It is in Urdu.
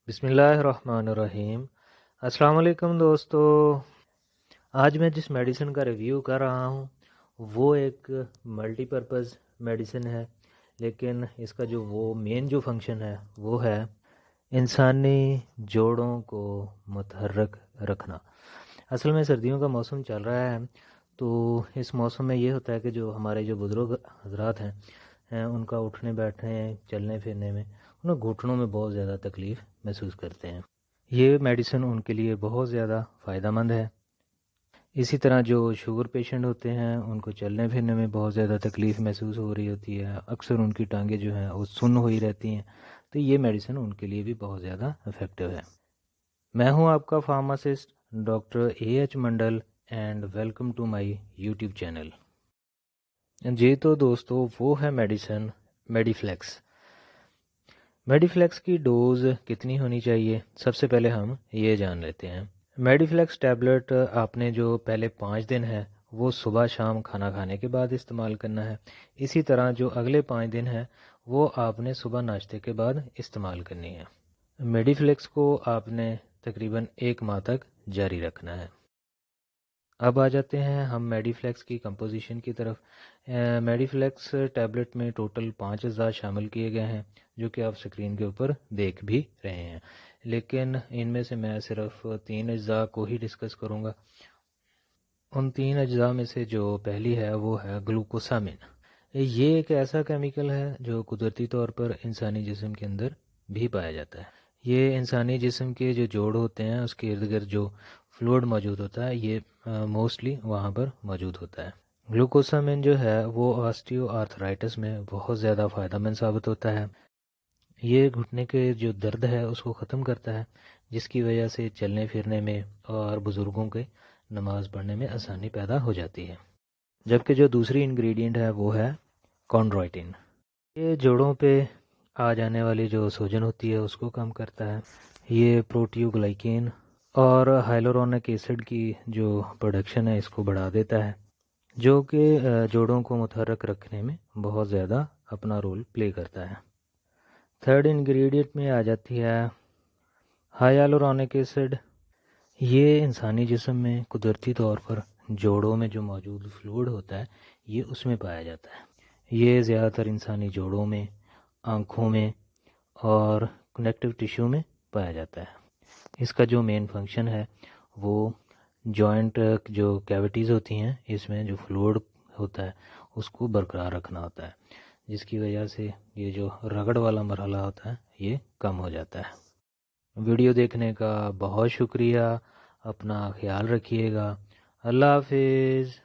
بسم اللہ الرحمن الرحیم۔ السلام علیکم دوستو۔ آج میں جس میڈیسن کا ریویو کر رہا ہوں وہ ایک ملٹی پرپز میڈیسن ہے، لیکن اس کا جو مین فنکشن ہے وہ ہے انسانی جوڑوں کو متحرک رکھنا۔ اصل میں سردیوں کا موسم چل رہا ہے، تو اس موسم میں یہ ہوتا ہے کہ جو ہمارے بزرگ حضرات ہیں ان کا اٹھنے بیٹھنے چلنے پھرنے میں انہیں گھٹنوں میں بہت زیادہ تکلیف محسوس کرتے ہیں۔ یہ میڈیسن ان کے لیے بہت زیادہ فائدہ مند ہے۔ اسی طرح جو شوگر پیشنٹ ہوتے ہیں ان کو چلنے پھرنے میں بہت زیادہ تکلیف محسوس ہو رہی ہوتی ہے، اکثر ان کی ٹانگیں جو ہیں وہ سن ہوئی رہتی ہیں، تو یہ میڈیسن ان کے لیے بھی بہت زیادہ افیکٹو ہے۔ میں ہوں آپ کا pharmacist doctor AHMandal and welcome to my YouTube channel. جی تو دوستو، وہ ہے میڈیسن میڈیفلیکس۔ میڈیفلیکس کی ڈوز کتنی ہونی چاہیے، سب سے پہلے ہم یہ جان لیتے ہیں۔ میڈیفلیکس ٹیبلٹ آپ نے جو پہلے 5 دن ہے وہ صبح شام کھانا کھانے کے بعد استعمال کرنا ہے۔ اسی طرح جو اگلے 5 دن ہے وہ آپ نے صبح ناشتے کے بعد استعمال کرنی ہے۔ میڈیفلیکس کو آپ نے تقریباً 1 ماہ تک جاری رکھنا ہے۔ اب آ جاتے ہیں ہم میڈیفلیکس کی کمپوزیشن کی طرف۔ میڈیفلیکس ٹیبلٹ میں ٹوٹل 5 اجزاء شامل کیے گئے ہیں، جو کہ آپ سکرین کے اوپر دیکھ بھی رہے ہیں، لیکن ان میں سے میں صرف 3 اجزاء کو ہی ڈسکس کروں گا۔ ان 3 اجزاء میں سے جو پہلی ہے وہ ہے گلوکوسامین۔ یہ ایک ایسا کیمیکل ہے جو قدرتی طور پر انسانی جسم کے اندر بھی پایا جاتا ہے۔ یہ انسانی جسم کے جو جوڑ ہوتے ہیں اس کے ارد گرد جو فلوئڈ موجود ہوتا ہے یہ موسٹلی وہاں پر موجود ہوتا ہے۔ گلوکوسامین جو ہے وہ آسٹیو آرتھرائٹس میں بہت زیادہ فائدہ مند ثابت ہوتا ہے۔ یہ گھٹنے کے جو درد ہے اس کو ختم کرتا ہے، جس کی وجہ سے چلنے پھرنے میں اور بزرگوں کے نماز پڑھنے میں آسانی پیدا ہو جاتی ہے۔ جبکہ جو دوسری انگریڈینٹ ہے وہ ہے کونڈرائٹن۔ یہ جوڑوں پہ آ جانے والی جو سوجن ہوتی ہے اس کو کم کرتا ہے۔ یہ پروٹیوگلائکین اور ہائلورونک ایسڈ کی جو پروڈکشن ہے اس کو بڑھا دیتا ہے، جو کہ جوڑوں کو متحرک رکھنے میں بہت زیادہ اپنا رول پلے کرتا ہے۔ تھرڈ انگریڈینٹ میں آ جاتی ہے ہائلورونک ایسڈ۔ یہ انسانی جسم میں قدرتی طور پر جوڑوں میں جو موجود فلوئڈ ہوتا ہے یہ اس میں پایا جاتا ہے۔ یہ زیادہ تر انسانی جوڑوں میں، آنکھوں میں اور کنیکٹیو ٹیشو میں پایا جاتا ہے۔ اس کا جو مین فنکشن ہے وہ جوائنٹ جو کیویٹیز ہوتی ہیں اس میں جو فلوئڈ ہوتا ہے اس کو برقرار رکھنا ہوتا ہے، جس کی وجہ سے یہ جو رگڑ والا مرحلہ ہوتا ہے یہ کم ہو جاتا ہے۔ ویڈیو دیکھنے کا بہت شکریہ، اپنا خیال رکھیے گا، اللہ حافظ۔